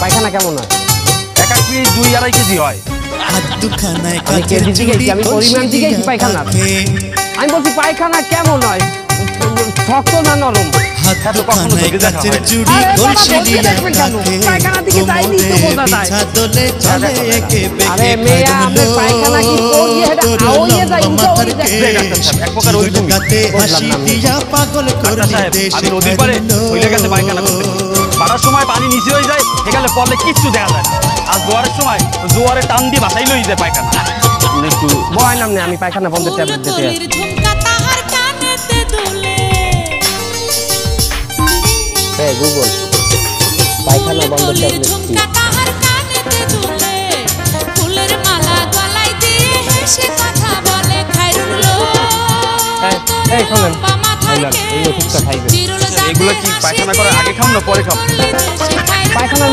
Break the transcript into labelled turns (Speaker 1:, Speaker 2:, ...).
Speaker 1: পায়খানা কেমন হয়?
Speaker 2: এক এক পিস 2-2.5 কেজি হয়।
Speaker 1: আমি কেজি দিকেছি, আমি পরিমাণ দিকেছি পায়খানা। আমি বলছি পায়খানা কেমন হয়, শক্ত না নরম? পায়খানা দিকে যাইনি তো বোঝা যায়। আরে মেয়া আপনার পায়খানা কি পড়িয়ে হেটা আউয়ে যায়, উঠে যায়।
Speaker 2: এক প্রকার ওইরকমই। ডাক্তার সাহেব, আমি নদীর পাড়ে হইলে গেছে পায়খানা করতে। বাড়ার সময় পানি নিচে হয়ে যায়, এখানে পড়লে কিচ্ছু দেখা যায় না। আর জোয়ারের সময় জোয়ারে টান দিয়ে বাসাই লই যায় পায়খানা। একটু
Speaker 1: বয় নাম নেই, আমি পায়খানা বন্ধের ট্যাবলেট দিতে আসি। হ্যাঁ গুগল, পায়খানা বন্ধের ট্যাবলেট কি? এই শোনেন, এই ওষুধটা খাইবেন।
Speaker 2: এগুলো কি পায়খানা করার আগে খাম না পরে খাম?
Speaker 1: পায়খানার